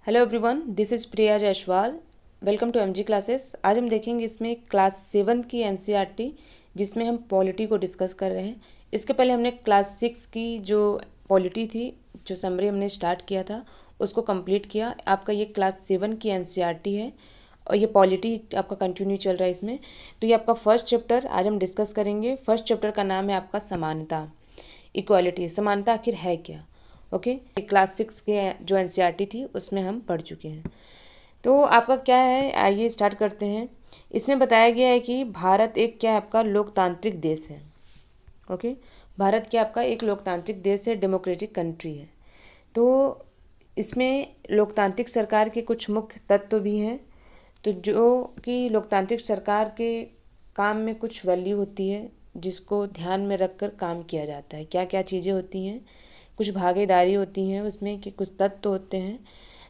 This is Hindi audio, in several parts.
Hello everyone, this is Priya Jaiswal. Welcome to MG classes. आज हम देखेंगे इसमें क्लास 7 की एनसीईआरटी, जिसमें हम पॉलिटी को डिस्कस कर रहे हैं। इसके पहले हमने क्लास 6 की जो पॉलिटी थी, जो समरी हमने स्टार्ट किया था, उसको कंप्लीट किया। आपका ये क्लास 7 की एनसीईआरटी है और ये पॉलिटी आपका कंटिन्यू चल रहा है इसमें। तो ये आपका फर्स्ट चैप्टर आज हम डिस्कस करेंगे। फर्स्ट चैप्टर का नाम है आपका समानता, इक्वालिटी। समानता आखिर है क्या? ओके, क्लास 6 के जो एनसीईआरटी थी उसमें हम पढ़ चुके हैं। तो आपका क्या है, आइए स्टार्ट करते हैं। इसमें बताया गया है कि भारत एक क्या है, आपका लोकतांत्रिक देश है। ओके, भारत क्या आपका एक लोकतांत्रिक देश है, डेमोक्रेटिक कंट्री है। तो इसमें लोकतांत्रिक सरकार के कुछ मुख्य तत्व भी हैं। तो जो कि लोकतांत्रिक सरकार के काम में कुछ वैल्यू होती है जिसको ध्यान में रखकर काम किया जाता है। क्या क्या चीज़ें होती हैं, कुछ भागीदारी होती हैं उसमें, कि कुछ तत्व होते हैं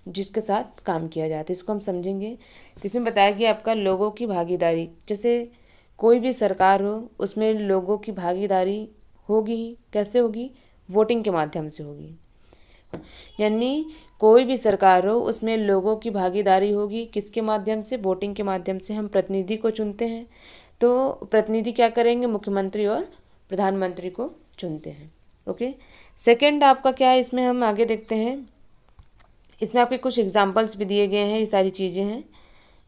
जिसके साथ काम किया जाता है। इसको हम समझेंगे। तो इसमें बताया गया आपका लोगों की भागीदारी। जैसे कोई भी सरकार हो उसमें लोगों की भागीदारी होगी ही। कैसे होगी? वोटिंग के माध्यम से होगी। यानी कोई भी सरकार हो उसमें लोगों की भागीदारी होगी। किसके माध्यम से? वोटिंग के माध्यम से। हम प्रतिनिधि को चुनते हैं, तो प्रतिनिधि क्या करेंगे? मुख्यमंत्री और प्रधानमंत्री को चुनते हैं। ओके, सेकंड आपका क्या है, इसमें हम आगे देखते हैं। इसमें आपके कुछ एग्जांपल्स भी दिए गए हैं, ये सारी चीज़ें हैं।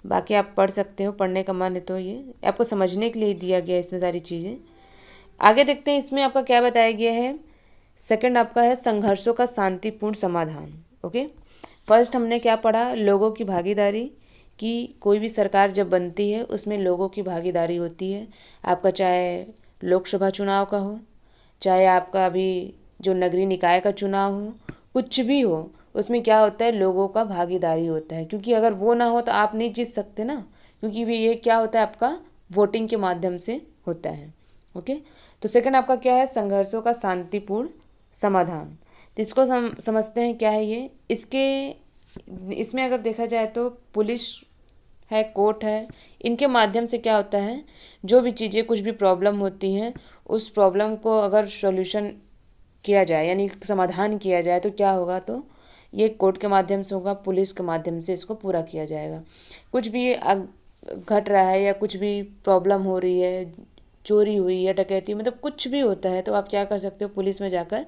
बाकी आप पढ़ सकते हो, पढ़ने का मन है तो ये आपको समझने के लिए दिया गया है इसमें सारी चीज़ें। आगे देखते हैं इसमें आपका क्या बताया गया है। सेकंड आपका है संघर्षों का शांतिपूर्ण समाधान। ओके, फर्स्ट हमने क्या पढ़ा? लोगों की भागीदारी, कि कोई भी सरकार जब बनती है उसमें लोगों की भागीदारी होती है। आपका चाहे लोकसभा चुनाव का हो, चाहे आपका अभी जो नगरीय निकाय का चुनाव हो, कुछ भी हो, उसमें क्या होता है? लोगों का भागीदारी होता है। क्योंकि अगर वो ना हो तो आप नहीं जीत सकते ना, क्योंकि भी ये क्या होता है, आपका वोटिंग के माध्यम से होता है। ओके, तो सेकंड आपका क्या है? संघर्षों का शांतिपूर्ण समाधान। तो इसको समझते हैं क्या है ये। इसमें अगर देखा जाए तो पुलिस है, कोर्ट है, इनके माध्यम से क्या होता है, जो भी चीज़ें, कुछ भी प्रॉब्लम होती हैं, उस प्रॉब्लम को अगर सॉल्यूशन किया जाए, यानी समाधान किया जाए, तो क्या होगा? तो ये कोर्ट के माध्यम से होगा, पुलिस के माध्यम से इसको पूरा किया जाएगा। कुछ भी घट रहा है या कुछ भी प्रॉब्लम हो रही है, चोरी हुई है, डकैती, मतलब कुछ भी होता है, तो आप क्या कर सकते हो? पुलिस में जाकर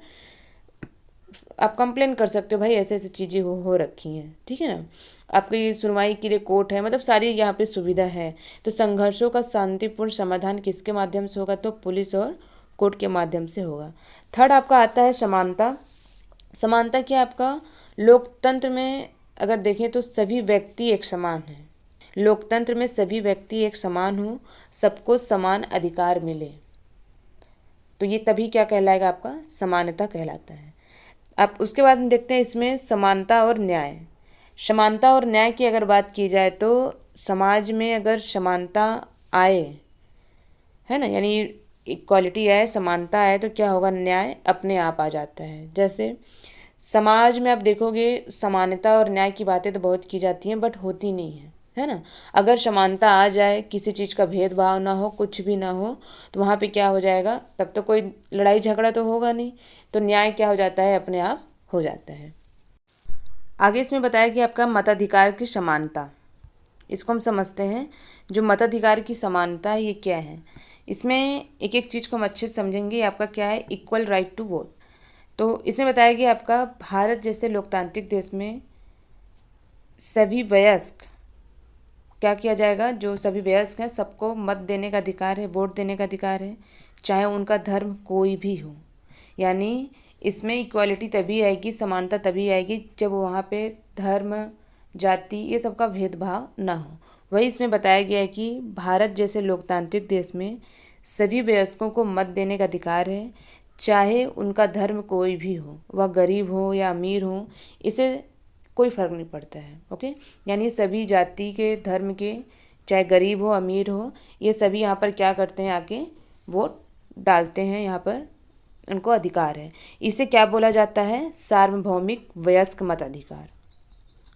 आप कंप्लेन कर सकते हो, भाई ऐसे ऐसे चीज़ें हो रखी हैं। ठीक है ना? आपकी सुनवाई के लिए कोर्ट है, मतलब सारी यहाँ पे सुविधा है। तो संघर्षों का शांतिपूर्ण समाधान किसके माध्यम से होगा? तो पुलिस और कोर्ट के माध्यम से होगा। थर्ड आपका आता है समानता। समानता क्या? आपका लोकतंत्र में अगर देखें तो सभी व्यक्ति एक समान हैं। लोकतंत्र में सभी व्यक्ति एक समान हो, सबको समान अधिकार मिले, तो ये तभी क्या कहलाएगा? आपका समानता कहलाता है। अब उसके बाद हम देखते हैं इसमें समानता और न्याय। समानता और न्याय की अगर बात की जाए तो समाज में अगर समानता आए, है ना, यानी इक्वालिटी आए, समानता आए, तो क्या होगा? न्याय अपने आप आ जाता है। जैसे समाज में आप देखोगे समानता और न्याय की बातें तो बहुत की जाती हैं, बट होती नहीं है ना? अगर समानता आ जाए, किसी चीज़ का भेदभाव ना हो, कुछ भी ना हो, तो वहाँ पे क्या हो जाएगा? तब तो कोई लड़ाई झगड़ा तो होगा नहीं, तो न्याय क्या हो जाता है? अपने आप हो जाता है। आगे इसमें बताया कि आपका मताधिकार की समानता, इसको हम समझते हैं। जो मताधिकार की समानता है, ये क्या है? इसमें एक एक चीज़ को हम अच्छे से समझेंगे। आपका क्या है? Equal right to vote. तो इसमें बताया कि आपका भारत जैसे लोकतांत्रिक देश में सभी वयस्क, क्या किया जाएगा? जो सभी वयस्क हैं सबको मत देने का अधिकार है, वोट देने का अधिकार है, चाहे उनका धर्म कोई भी हो। यानी इसमें इक्वालिटी तभी आएगी, समानता तभी आएगी, जब वहाँ पे धर्म, जाति, ये सबका भेदभाव ना हो। वही इसमें बताया गया है कि भारत जैसे लोकतांत्रिक देश में सभी वयस्कों को मत देने का अधिकार है, चाहे उनका धर्म कोई भी हो, वह गरीब हो या अमीर हो, इसे कोई फ़र्क नहीं पड़ता है। ओके, यानी सभी जाति के, धर्म के, चाहे गरीब हो अमीर हो, ये सभी यहाँ पर क्या करते हैं? आके वोट डालते हैं, यहाँ पर उनको अधिकार है। इसे क्या बोला जाता है? सार्वभौमिक वयस्क मताधिकार।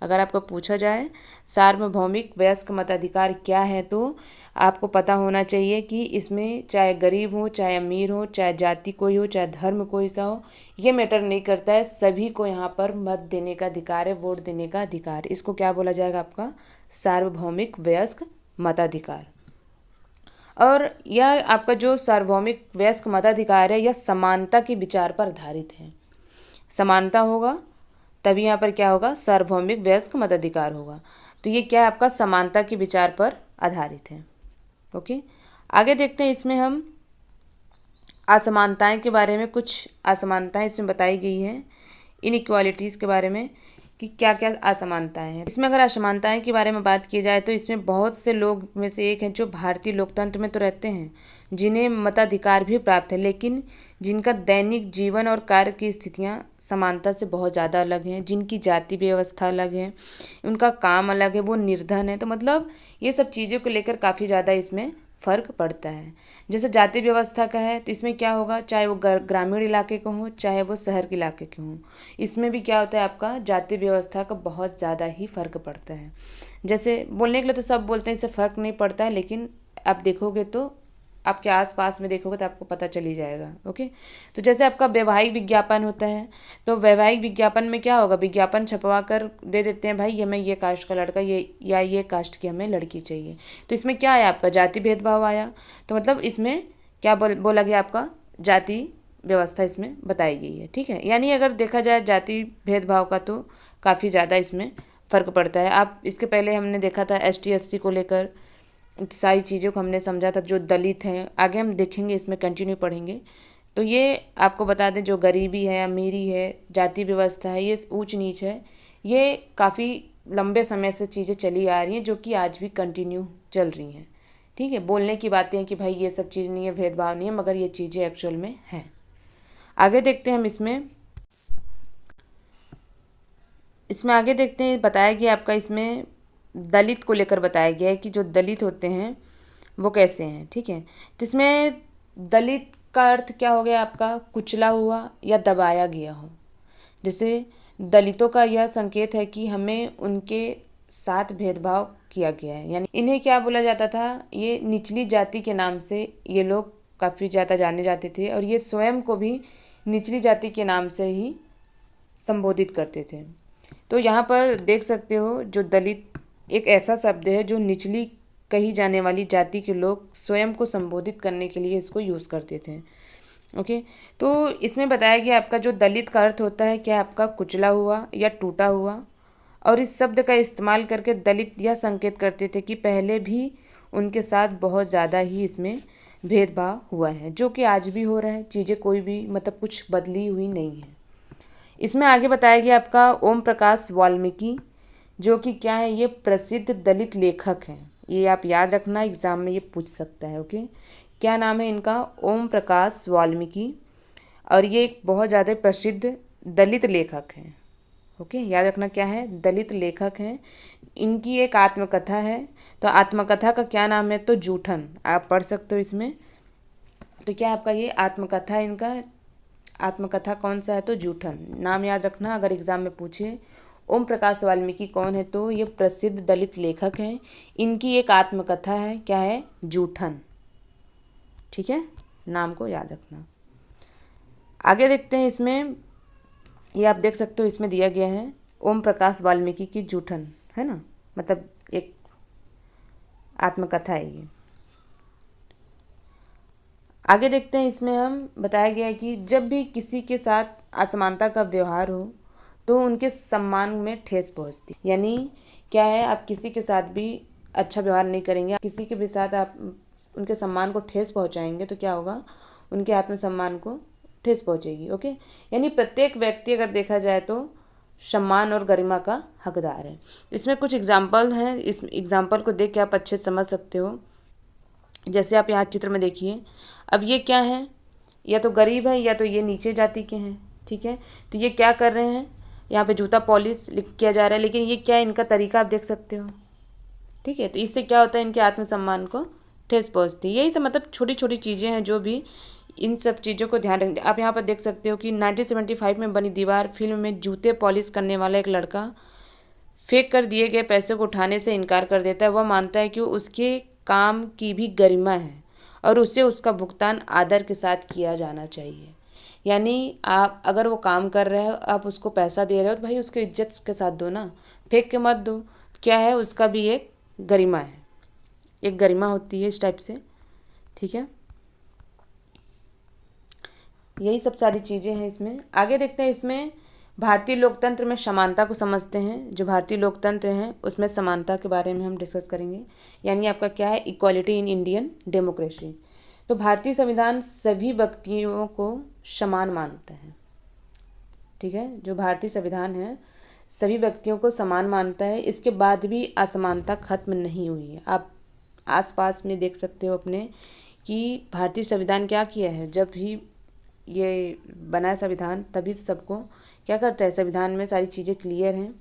अगर आपको पूछा जाए सार्वभौमिक वयस्क मताधिकार क्या है, तो आपको पता होना चाहिए कि इसमें चाहे गरीब हो, चाहे अमीर हो, चाहे जाति कोई हो, चाहे धर्म कोई सा हो, ये मैटर नहीं करता है, सभी को यहाँ पर मत देने का अधिकार है, वोट देने का अधिकार। इसको क्या बोला जाएगा? आपका सार्वभौमिक वयस्क मताधिकार। और यह आपका जो सार्वभौमिक वयस्क मताधिकार है, यह समानता के विचार पर आधारित है। समानता होगा तभी यहाँ पर क्या होगा? सार्वभौमिक वयस्क मताधिकार होगा। तो ये क्या है? आपका समानता के विचार पर आधारित है। ओके, आगे देखते हैं। इसमें हम असमानताएं के बारे में, कुछ असमानताएं इसमें बताई गई हैं, इनइक्वालिटीज़ के बारे में कि क्या क्या असमानताएं हैं। इसमें अगर असमानताएं के बारे में बात की जाए तो इसमें बहुत से लोग में से एक हैं जो भारतीय लोकतंत्र में तो रहते हैं, जिन्हें मताधिकार भी प्राप्त है, लेकिन जिनका दैनिक जीवन और कार्य की स्थितियां समानता से बहुत ज़्यादा अलग हैं, जिनकी जाति व्यवस्था अलग है, उनका काम अलग है, वो निर्धन है। तो मतलब ये सब चीज़ों को लेकर काफ़ी ज़्यादा इसमें फ़र्क पड़ता है। जैसे जाति व्यवस्था का है तो इसमें क्या होगा? चाहे वो ग्रामीण इलाके के हों, चाहे वो शहर के इलाके के हों, इसमें भी क्या होता है? आपका जाति व्यवस्था का बहुत ज़्यादा ही फ़र्क पड़ता है। जैसे बोलने के लिए तो सब बोलते हैं इससे फ़र्क नहीं पड़ता है, लेकिन आप देखोगे तो आपके आसपास में देखोगे तो आपको पता चल ही जाएगा। ओके, तो जैसे आपका वैवाहिक विज्ञापन होता है, तो वैवाहिक विज्ञापन में क्या होगा? विज्ञापन छपवा कर दे देते हैं, भाई ये हमें ये कास्ट का लड़का, ये कास्ट की हमें लड़की चाहिए। तो इसमें क्या आया? आपका जाति भेदभाव आया। तो मतलब इसमें क्या बोला गया? आपका जाति व्यवस्था इसमें बताई गई है। ठीक है, यानी अगर देखा जाए जाति भेदभाव का तो काफ़ी ज़्यादा इसमें फ़र्क पड़ता है। आप इसके पहले हमने देखा था ST SC को लेकर सारी चीज़ों को हमने समझा था, जो दलित हैं, आगे हम देखेंगे, इसमें कंटिन्यू पढ़ेंगे। तो ये आपको बता दें, जो गरीबी है, अमीरी है, जाति व्यवस्था है, ये ऊंच नीच है, ये काफ़ी लंबे समय से चीज़ें चली आ रही हैं, जो कि आज भी कंटिन्यू चल रही हैं। ठीक है, बोलने की बातें हैं कि भाई ये सब चीज़ नहीं है, भेदभाव नहीं है, मगर ये चीज़ें एक्चुअल में हैं। आगे देखते हैं हम इसमें आगे देखते हैं। बताया गया आपका इसमें दलित को लेकर बताया गया है कि जो दलित होते हैं वो कैसे हैं। ठीक है, तो इसमें दलित का अर्थ क्या हो गया? आपका कुचला हुआ या दबाया गया हो। जैसे दलितों का यह संकेत है कि हमें उनके साथ भेदभाव किया गया है, यानी इन्हें क्या बोला जाता था? ये निचली जाति के नाम से ये लोग काफ़ी ज़्यादा जाने जाते थे, और ये स्वयं को भी निचली जाति के नाम से ही संबोधित करते थे। तो यहाँ पर देख सकते हो, जो दलित एक ऐसा शब्द है जो निचली कही जाने वाली जाति के लोग स्वयं को संबोधित करने के लिए इसको यूज़ करते थे। ओके, तो इसमें बताया गया आपका जो दलित का अर्थ होता है क्या? आपका कुचला हुआ या टूटा हुआ। और इस शब्द का इस्तेमाल करके दलित यह संकेत करते थे कि पहले भी उनके साथ बहुत ज़्यादा ही इसमें भेदभाव हुआ है, जो कि आज भी हो रहा है। चीज़ें कोई भी मतलब कुछ बदली हुई नहीं है। इसमें आगे बताया गया आपका ओम प्रकाश वाल्मीकि, जो कि क्या है? ये प्रसिद्ध दलित लेखक हैं। ये आप याद रखना, एग्ज़ाम में ये पूछ सकता है। ओके, क्या नाम है इनका? ओम प्रकाश वाल्मीकि, और ये एक बहुत ज़्यादा प्रसिद्ध दलित लेखक हैं। ओके, याद रखना क्या है? दलित लेखक हैं। इनकी एक आत्मकथा है, तो आत्मकथा का क्या नाम है? तो जूठन। आप पढ़ सकते हो इसमें। तो क्या आपका ये आत्मकथा है? इनका आत्मकथा कौन सा है? तो जूठन। नाम याद रखना, अगर एग्ज़ाम में पूछे ओम प्रकाश वाल्मीकि कौन है, तो ये प्रसिद्ध दलित लेखक हैं। इनकी एक आत्मकथा है, क्या है? जूठन। ठीक है, नाम को याद रखना। आगे देखते हैं। इसमें ये आप देख सकते हो, इसमें दिया गया है ओम प्रकाश वाल्मीकि की जूठन, है ना, मतलब एक आत्मकथा है ये। आगे देखते हैं। इसमें हम बताया गया है कि जब भी किसी के साथ असमानता का व्यवहार हो तो उनके सम्मान में ठेस पहुंचती। यानी क्या है? आप किसी के साथ भी अच्छा व्यवहार नहीं करेंगे, किसी के भी साथ आप उनके सम्मान को ठेस पहुंचाएंगे, तो क्या होगा? उनके आत्मसम्मान को ठेस पहुंचेगी। ओके, यानी प्रत्येक व्यक्ति अगर देखा जाए तो सम्मान और गरिमा का हकदार है। इसमें कुछ एग्जाम्पल हैं, इस एग्जाम्पल को देख के आप अच्छे से समझ सकते हो। जैसे आप यहाँ चित्र में देखिए, अब ये क्या है? या तो गरीब है या तो ये नीचे जाति के हैं। ठीक है, तो ये क्या कर रहे हैं? यहाँ पे जूता पॉलिश किया जा रहा है, लेकिन ये क्या है? इनका तरीका आप देख सकते हो। ठीक है, तो इससे क्या होता है? इनके आत्मसम्मान को ठेस पहुँचती है। यही सब मतलब छोटी छोटी चीज़ें हैं जो भी इन सब चीज़ों को ध्यान रखेंगे। आप यहाँ पर देख सकते हो कि 1975 में बनी दीवार फिल्म में जूते पॉलिश करने वाला एक लड़का फेंक कर दिए गए पैसे को उठाने से इनकार कर देता है। वह मानता है कि उसके काम की भी गरिमा है और उसे उसका भुगतान आदर के साथ किया जाना चाहिए। यानी आप अगर वो काम कर रहे हो, आप उसको पैसा दे रहे हो, तो भाई उसको इज्जत के साथ दो ना, फेंक के मत दो। क्या है, उसका भी एक गरिमा है, एक गरिमा होती है इस टाइप से। ठीक है, यही सब सारी चीज़ें हैं इसमें। आगे देखते हैं, इसमें भारतीय लोकतंत्र में समानता को समझते हैं। जो भारतीय लोकतंत्र हैं उसमें समानता के बारे में हम डिस्कस करेंगे। यानी आपका क्या है, इक्वालिटी इन इंडियन डेमोक्रेसी। तो भारतीय संविधान सभी व्यक्तियों को समान मानता है। ठीक है, जो भारतीय संविधान है सभी व्यक्तियों को समान मानता है। इसके बाद भी असमानता खत्म नहीं हुई है। आप आसपास में देख सकते हो अपने कि भारतीय संविधान क्या किया है। जब भी ये बना है संविधान तभी सबको क्या करता है, संविधान में सारी चीज़ें क्लियर हैं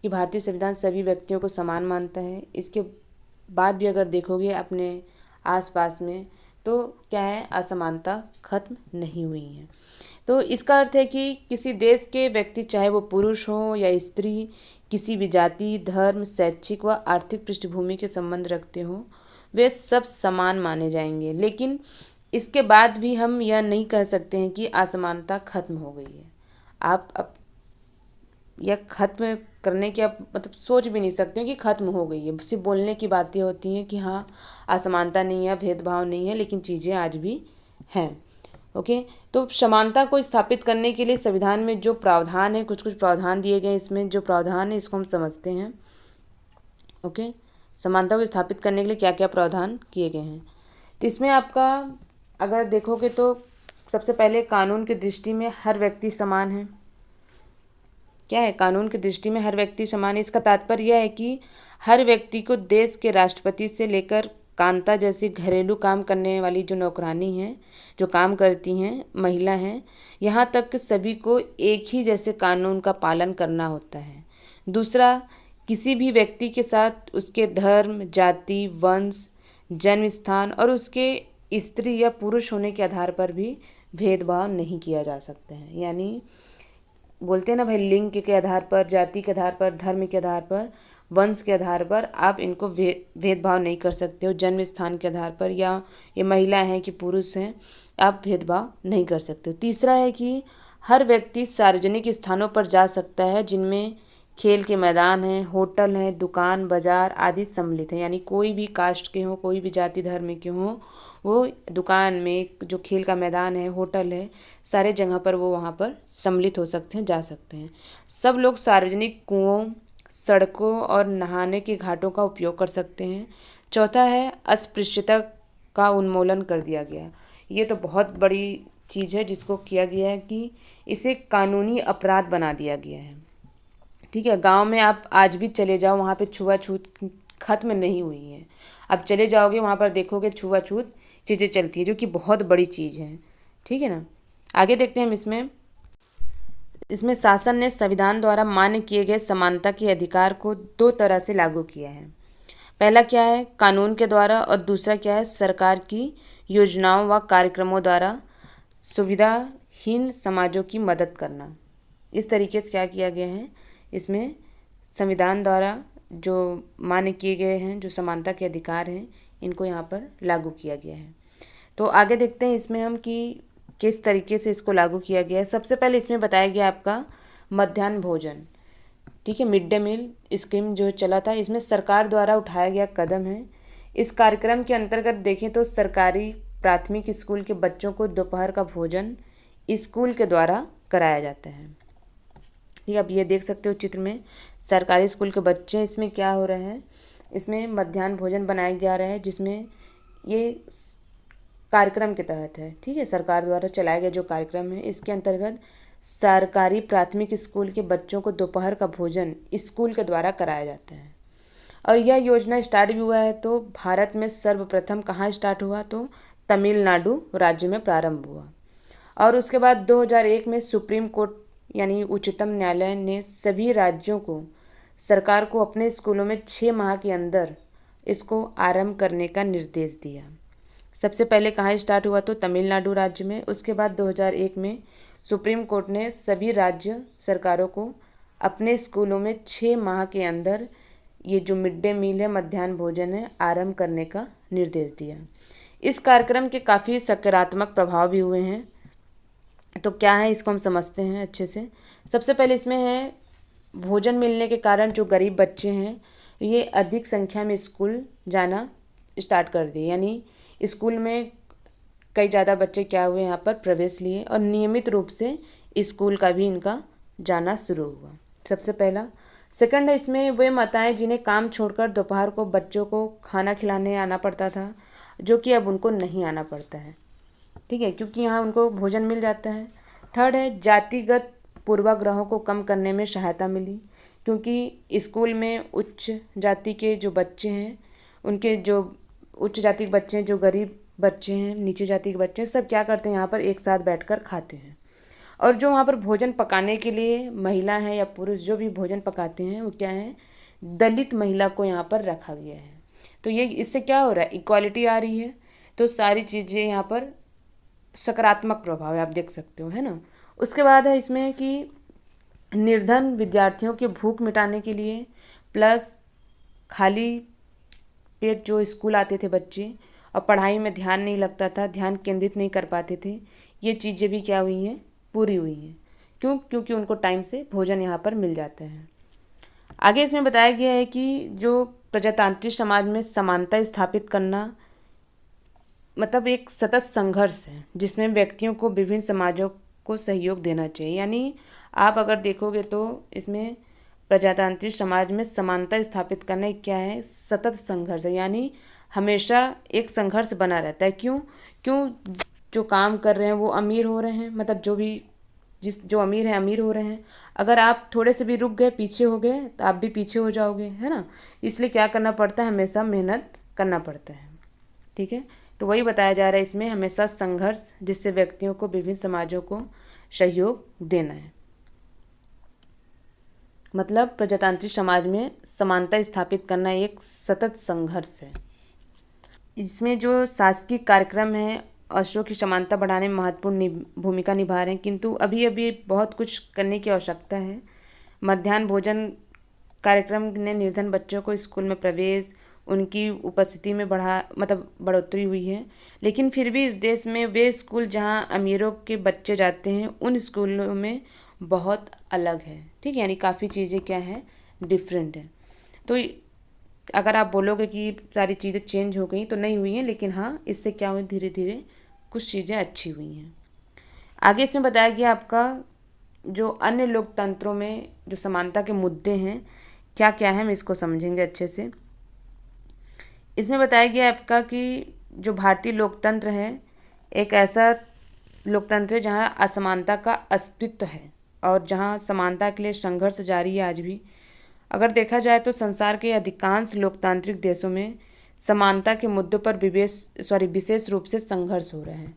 कि भारतीय संविधान सभी व्यक्तियों को समान मानता है। इसके बाद भी अगर देखोगे अपने आसपास में तो क्या है, असमानता खत्म नहीं हुई है। तो इसका अर्थ है कि किसी देश के व्यक्ति, चाहे वो पुरुष हो या स्त्री, किसी भी जाति, धर्म, शैक्षिक व आर्थिक पृष्ठभूमि के संबंध रखते हो, वे सब समान माने जाएंगे। लेकिन इसके बाद भी हम यह नहीं कह सकते हैं कि असमानता खत्म हो गई है। आप अब यह खत्म करने की आप मतलब सोच भी नहीं सकते हैं कि खत्म हो गई है। सिर्फ बोलने की बातें होती हैं कि हाँ असमानता नहीं है, भेदभाव नहीं है, लेकिन चीज़ें आज भी हैं। ओके, तो समानता को स्थापित करने के लिए संविधान में जो प्रावधान है, कुछ कुछ प्रावधान दिए गए। इसमें जो प्रावधान है इसको हम समझते हैं। ओके, समानता को स्थापित करने के लिए क्या क्या प्रावधान किए गए हैं। तो इसमें आपका अगर देखोगे तो सबसे पहले कानून की दृष्टि में हर व्यक्ति समान है। क्या है, कानून की दृष्टि में हर व्यक्ति समान है। इसका तात्पर्य यह है कि हर व्यक्ति को देश के राष्ट्रपति से लेकर कांता जैसी घरेलू काम करने वाली जो नौकरानी हैं, जो काम करती हैं, महिला हैं, यहाँ तक कि सभी को एक ही जैसे कानून का पालन करना होता है। दूसरा, किसी भी व्यक्ति के साथ उसके धर्म, जाति, वंश, जन्म स्थान और उसके स्त्री या पुरुष होने के आधार पर भी भेदभाव नहीं किया जा सकता है। यानी बोलते हैं ना भाई, लिंग के आधार पर, जाति के आधार पर, धर्म के आधार पर, वंश के आधार पर आप इनको भेदभाव नहीं कर सकते हो। जन्म स्थान के आधार पर या ये महिला हैं कि पुरुष हैं, आप भेदभाव नहीं कर सकते हो। तीसरा है कि हर व्यक्ति सार्वजनिक स्थानों पर जा सकता है जिनमें खेल के मैदान हैं, होटल हैं, दुकान, बाजार आदि सम्मिलित हैं। यानी कोई भी कास्ट के हों, कोई भी जाति धर्म के हों, वो दुकान में, जो खेल का मैदान है, होटल है, सारे जगह पर वो वहाँ पर सम्मिलित हो सकते हैं, जा सकते हैं। सब लोग सार्वजनिक कुओं, सड़कों और नहाने के घाटों का उपयोग कर सकते हैं। चौथा है, अस्पृश्यता का उन्मूलन कर दिया गया। ये तो बहुत बड़ी चीज़ है जिसको किया गया है कि इसे कानूनी अपराध बना दिया गया है। ठीक है, गांव में आप आज भी चले जाओ, वहाँ पे छुआछूत खत्म नहीं हुई है। आप चले जाओगे वहाँ पर देखोगे छुआछूत चीज़ें चलती है, जो कि बहुत बड़ी चीज़ है। ठीक है ना, आगे देखते हैं हम इसमें शासन ने संविधान द्वारा मान्य किए गए समानता के अधिकार को दो तरह से लागू किया है। पहला क्या है, कानून के द्वारा, और दूसरा क्या है, सरकार की योजनाओं व कार्यक्रमों द्वारा सुविधाहीन समाजों की मदद करना। इस तरीके से क्या किया गया है, इसमें संविधान द्वारा जो मान्य किए गए हैं, जो समानता के अधिकार हैं, इनको यहाँ पर लागू किया गया है। तो आगे देखते हैं इसमें हम कि किस तरीके से इसको लागू किया गया है। सबसे पहले इसमें बताया गया आपका मध्याह्न भोजन। ठीक है, मिड डे मील स्कीम जो चला था, इसमें सरकार द्वारा उठाया गया कदम है। इस कार्यक्रम के अंतर्गत देखें तो सरकारी प्राथमिक स्कूल के बच्चों को दोपहर का भोजन स्कूल के द्वारा कराया जाता है। ठीक है, अब ये देख सकते हो चित्र में सरकारी स्कूल के बच्चे, इसमें क्या हो रहा है, इसमें मध्याह्न भोजन बनाया जा रहा है, जिसमें ये कार्यक्रम के तहत है। ठीक है, सरकार द्वारा चलाया गया जो कार्यक्रम है, इसके अंतर्गत सरकारी प्राथमिक स्कूल के बच्चों को दोपहर का भोजन स्कूल के द्वारा कराया जाता है। और यह योजना स्टार्ट भी हुआ है तो भारत में सर्वप्रथम कहाँ स्टार्ट हुआ, तो तमिलनाडु राज्य में प्रारंभ हुआ। और उसके बाद 2001 में सुप्रीम कोर्ट यानी उच्चतम न्यायालय ने सभी राज्यों को, सरकार को अपने स्कूलों में 6 माह के अंदर इसको आरंभ करने का निर्देश दिया। सबसे पहले कहाँ स्टार्ट हुआ, तो तमिलनाडु राज्य में। उसके बाद 2001 में सुप्रीम कोर्ट ने सभी राज्य सरकारों को अपने स्कूलों में 6 माह के अंदर ये जो मिड डे मील है, मध्याह्न भोजन है, आरंभ करने का निर्देश दिया। इस कार्यक्रम के काफ़ी सकारात्मक प्रभाव भी हुए हैं। तो क्या है इसको हम समझते हैं अच्छे से। सबसे पहले इसमें है भोजन मिलने के कारण जो गरीब बच्चे हैं ये अधिक संख्या में स्कूल जाना स्टार्ट कर दिए, यानी स्कूल में कई ज़्यादा बच्चे क्या हुए यहाँ पर प्रवेश लिए और नियमित रूप से स्कूल का भी इनका जाना शुरू हुआ। सबसे पहला। सेकंड है इसमें वे माताएं जिन्हें काम छोड़कर दोपहर को बच्चों को खाना खिलाने आना पड़ता था, जो कि अब उनको नहीं आना पड़ता है, ठीक है, क्योंकि यहाँ उनको भोजन मिल जाता है। थर्ड है जातिगत पूर्वाग्रहों को कम करने में सहायता मिली, क्योंकि स्कूल में उच्च जाति के जो बच्चे हैं, उनके जो उच्च जाति के बच्चे हैं, जो गरीब बच्चे हैं, नीचे जाति के बच्चे हैं, सब क्या करते हैं यहाँ पर एक साथ बैठकर खाते हैं। और जो वहाँ पर भोजन पकाने के लिए महिला हैं या पुरुष जो भी भोजन पकाते हैं वो क्या है, दलित महिला को यहाँ पर रखा गया है। तो ये इससे क्या हो रहा है, इक्वालिटी आ रही है। तो सारी चीज़ें यहाँ पर सकारात्मक प्रभाव है, आप देख सकते हो, है ना। उसके बाद है इसमें कि निर्धन विद्यार्थियों की भूख मिटाने के लिए प्लस खाली पेट जो स्कूल आते थे बच्चे और पढ़ाई में ध्यान नहीं लगता था, ध्यान केंद्रित नहीं कर पाते थे, ये चीज़ें भी क्या हुई हैं, पूरी हुई हैं। क्यों? क्योंकि उनको टाइम से भोजन यहाँ पर मिल जाता है। आगे इसमें बताया गया है कि जो प्रजातांत्रिक समाज में समानता स्थापित करना मतलब एक सतत संघर्ष है, जिसमें व्यक्तियों को विभिन्न समाजों को सहयोग देना चाहिए। यानी आप अगर देखोगे तो इसमें प्रजातांत्रिक समाज में समानता स्थापित करना एक क्या है, सतत संघर्ष है, यानी हमेशा एक संघर्ष बना रहता है। क्यों? जो काम कर रहे हैं वो अमीर हो रहे हैं, मतलब जो अमीर हैं अमीर हो रहे हैं। अगर आप थोड़े से भी रुक गए, पीछे हो गए, तो आप भी पीछे हो जाओगे, है ना। इसलिए क्या करना पड़ता है, हमेशा मेहनत करना पड़ता है, ठीक है। तो वही बताया जा रहा है इसमें, हमेशा संघर्ष, जिससे व्यक्तियों को विभिन्न समाजों को सहयोग देना है। मतलब प्रजातांत्रिक समाज में समानता स्थापित करना एक सतत संघर्ष है। इसमें जो शासकीय कार्यक्रम है अवसरों की समानता बढ़ाने में महत्वपूर्ण भूमिका निभा रहे हैं, किंतु अभी बहुत कुछ करने की आवश्यकता है। मध्याह्न भोजन कार्यक्रम ने निर्धन बच्चों को स्कूल में प्रवेश, उनकी उपस्थिति में बढ़ोतरी हुई है। लेकिन फिर भी इस देश में वे स्कूल जहां अमीरों के बच्चे जाते हैं उन स्कूलों में बहुत अलग है, ठीक है, यानी काफ़ी चीज़ें क्या है, डिफरेंट है। तो अगर आप बोलोगे कि सारी चीज़ें चेंज हो गई, तो नहीं हुई हैं, लेकिन हाँ इससे क्या हुई, धीरे धीरे कुछ चीज़ें अच्छी हुई हैं। आगे इसमें बताया गया आपका जो अन्य लोकतंत्रों में जो समानता के मुद्दे हैं क्या क्या है, हम इसको समझेंगे अच्छे से। इसमें बताया गया आपका कि जो भारतीय लोकतंत्र है एक ऐसा लोकतंत्र है जहाँ असमानता का अस्तित्व है और जहाँ समानता के लिए संघर्ष जारी है आज भी। अगर देखा जाए तो संसार के अधिकांश लोकतांत्रिक देशों में समानता के मुद्दों पर विशेष रूप से संघर्ष हो रहा है,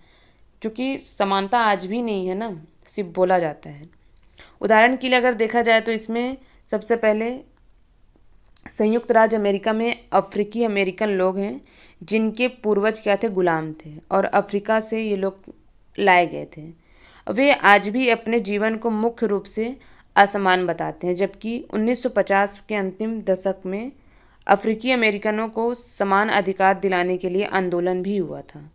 क्योंकि समानता आज भी नहीं है ना, सिर्फ बोला जाता है। उदाहरण के लिए अगर देखा जाए तो इसमें सबसे पहले संयुक्त राज्य अमेरिका में अफ्रीकी अमेरिकन लोग हैं जिनके पूर्वज क्या थे, गुलाम थे और अफ्रीका से ये लोग लाए गए थे। वे आज भी अपने जीवन को मुख्य रूप से असमान बताते हैं, जबकि 1950 के अंतिम दशक में अफ्रीकी अमेरिकनों को समान अधिकार दिलाने के लिए आंदोलन भी हुआ था।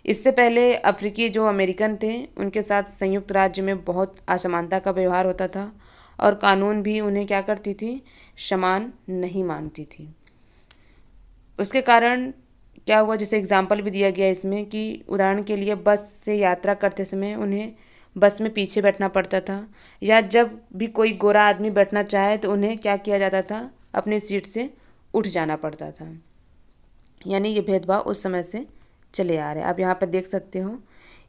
इससे पहले अफ्रीकी जो अमेरिकन थे उनके साथ संयुक्त राज्य में बहुत असमानता का व्यवहार होता था और कानून भी उन्हें क्या करती थी, समान नहीं मानती थी। उसके कारण क्या हुआ, जैसे एग्जाम्पल भी दिया गया इसमें कि उदाहरण के लिए बस से यात्रा करते समय उन्हें बस में पीछे बैठना पड़ता था, या जब भी कोई गोरा आदमी बैठना चाहे तो उन्हें क्या किया जाता था, अपनी सीट से उठ जाना पड़ता था। यानी ये भेदभाव उस समय से चले आ रहे हैं। आप यहाँ पर देख सकते हो,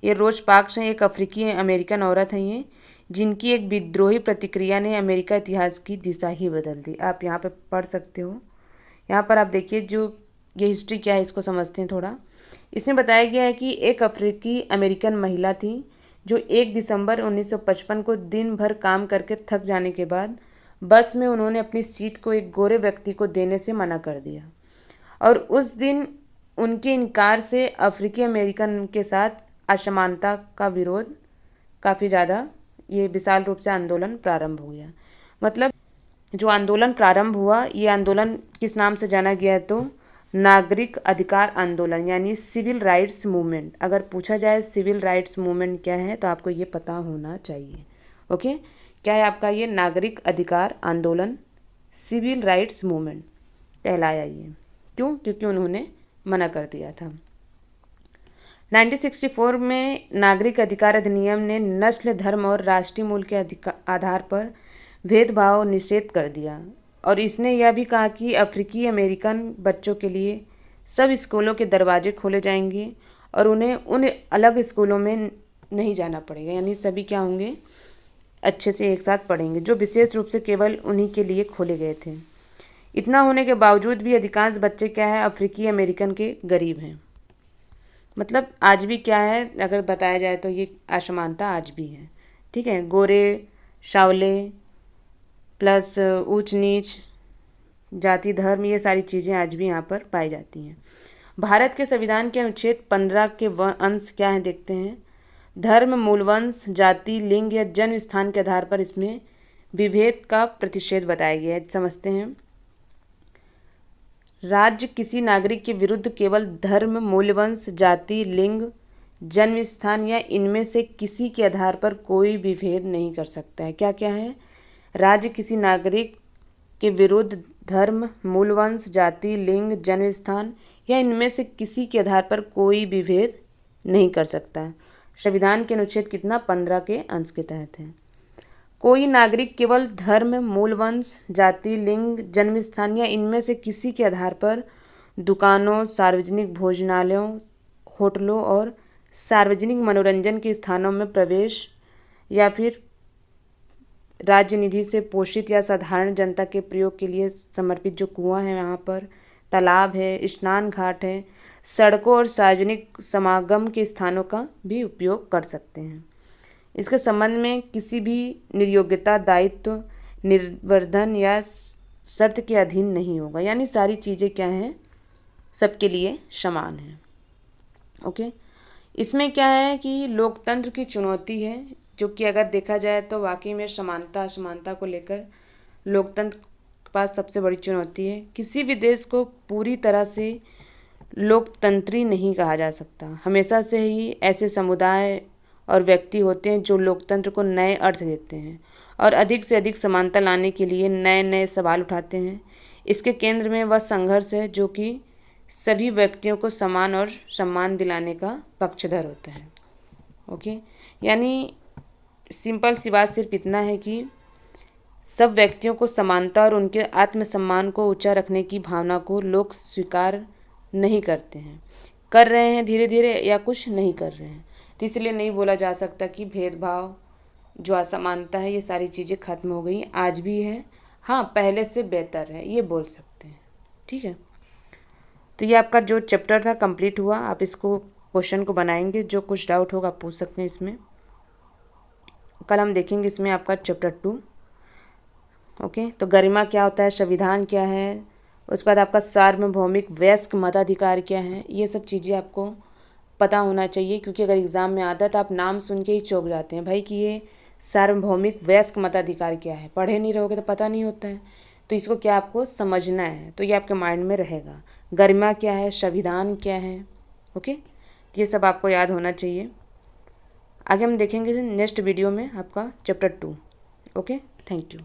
ये रोज पार्क्स हैं, एक अफ्रीकी अमेरिकन औरत हैं ये, जिनकी एक विद्रोही प्रतिक्रिया ने अमेरिका इतिहास की दिशा ही बदल दी। आप यहाँ पर पढ़ सकते हो। यहाँ पर आप देखिए जो ये हिस्ट्री क्या है इसको समझते हैं थोड़ा। इसमें बताया गया है कि एक अफ्रीकी अमेरिकन महिला थी जो 1 दिसंबर 1955 को दिन भर काम करके थक जाने के बाद बस में उन्होंने अपनी सीट को एक गोरे व्यक्ति को देने से मना कर दिया, और उस दिन उनके इनकार से अफ्रीकी अमेरिकन के साथ असमानता का विरोध काफ़ी ज़्यादा ये विशाल रूप से आंदोलन प्रारंभ हो गया। मतलब जो आंदोलन प्रारंभ हुआ, ये आंदोलन किस नाम से जाना गया है? तो नागरिक अधिकार आंदोलन, यानी सिविल राइट्स मूवमेंट। अगर पूछा जाए सिविल राइट्स मूवमेंट क्या है तो आपको ये पता होना चाहिए। ओके, क्या है आपका? ये नागरिक अधिकार आंदोलन, सिविल राइट्स मूवमेंट कहलाया ये। क्यों? क्योंकि उन्होंने मना कर दिया था। 1964 में नागरिक अधिकार अधिनियम ने नस्ल, धर्म और राष्ट्रीय मूल के आधार पर भेदभाव निषेध कर दिया, और इसने यह भी कहा कि अफ्रीकी अमेरिकन बच्चों के लिए सब स्कूलों के दरवाजे खोले जाएंगे और उन्हें उन अलग स्कूलों में नहीं जाना पड़ेगा, यानी सभी क्या होंगे? अच्छे से एक साथ पढ़ेंगे, जो विशेष रूप से केवल उन्हीं के लिए खोले गए थे। इतना होने के बावजूद भी अधिकांश बच्चे क्या है? अफ्रीकी अमेरिकन के गरीब हैं। मतलब आज भी क्या है, अगर बताया जाए तो ये असमानता आज भी है। ठीक है, गोरे, सावले प्लस ऊंच नीच, जाति, धर्म, ये सारी चीज़ें आज भी यहाँ पर पाई जाती हैं। भारत के संविधान के अनुच्छेद 15 के अंश क्या हैं देखते हैं। धर्म, मूलवंश, जाति, लिंग या जन्म स्थान के आधार पर इसमें विभेद का प्रतिषेध बताया गया है। समझते हैं। राज्य किसी नागरिक के विरुद्ध केवल धर्म, मूलवंश, जाति, लिंग, जन्म स्थान या इनमें से किसी के आधार पर कोई विभेद नहीं कर सकता है। क्या क्या है? राज्य किसी नागरिक के विरुद्ध धर्म, मूलवंश, जाति, लिंग, जन्म स्थान या इनमें से किसी के आधार पर कोई विभेद नहीं कर सकता। संविधान के अनुच्छेद कितना? 15 के अंश के तहत है। कोई नागरिक केवल धर्म, मूलवंश, जाति, लिंग, जन्म स्थान या इनमें से किसी के आधार पर दुकानों, सार्वजनिक भोजनालयों, होटलों और सार्वजनिक मनोरंजन के स्थानों में प्रवेश या फिर राज्य निधि से पोषित या साधारण जनता के प्रयोग के लिए समर्पित जो कुआं है, वहाँ पर तालाब है, स्नान घाट है, सड़कों और सार्वजनिक समागम के स्थानों का भी उपयोग कर सकते हैं। इसके संबंध में किसी भी निर्योग्यता, दायित्व, निर्वर्धन या शर्त के अधीन नहीं होगा, यानी सारी चीज़ें क्या हैं? सबके लिए समान है। ओके, इसमें क्या है कि लोकतंत्र की चुनौती है, जो कि अगर देखा जाए तो वाकई में समानता असमानता को लेकर लोकतंत्र के पास सबसे बड़ी चुनौती है। किसी भी देश को पूरी तरह से लोकतंत्री नहीं कहा जा सकता। हमेशा से ही ऐसे समुदाय और व्यक्ति होते हैं जो लोकतंत्र को नए अर्थ देते हैं और अधिक से अधिक समानता लाने के लिए नए नए सवाल उठाते हैं। इसके केंद्र में वह संघर्ष है जो कि सभी व्यक्तियों को समान और सम्मान दिलाने का पक्षधर होता है। ओके, यानी सिंपल सी बात सिर्फ इतना है कि सब व्यक्तियों को समानता और उनके आत्मसम्मान को ऊंचा रखने की भावना को लोग स्वीकार नहीं करते हैं, कर रहे हैं धीरे धीरे या कुछ नहीं कर रहे हैं। तो इसलिए नहीं बोला जा सकता कि भेदभाव, जो असमानता है, ये सारी चीज़ें ख़त्म हो गई। आज भी है, हाँ पहले से बेहतर है, ये बोल सकते हैं। ठीक है, तो ये आपका जो चैप्टर था कंप्लीट हुआ। आप इसको क्वेश्चन को बनाएंगे, जो कुछ डाउट होगा आप पूछ सकते हैं इसमें। कल हम देखेंगे इसमें आपका चैप्टर 2। ओके, तो गरिमा क्या होता है, संविधान क्या है, उसके बाद आपका सार्वभौमिक वयस्क मताधिकार क्या है, ये सब चीज़ें आपको पता होना चाहिए। क्योंकि अगर एग्ज़ाम में आता है तो आप नाम सुन के ही चौंक जाते हैं भाई कि ये सार्वभौमिक वयस्क मताधिकार क्या है। पढ़े नहीं रहोगे तो पता नहीं होता है, तो इसको क्या आपको समझना है, तो ये आपके माइंड में रहेगा। गरिमा क्या है, संविधान क्या है। ओके, तो ये सब आपको याद होना चाहिए। आगे हम देखेंगे नेक्स्ट वीडियो में आपका चैप्टर 2। Okay, thank you.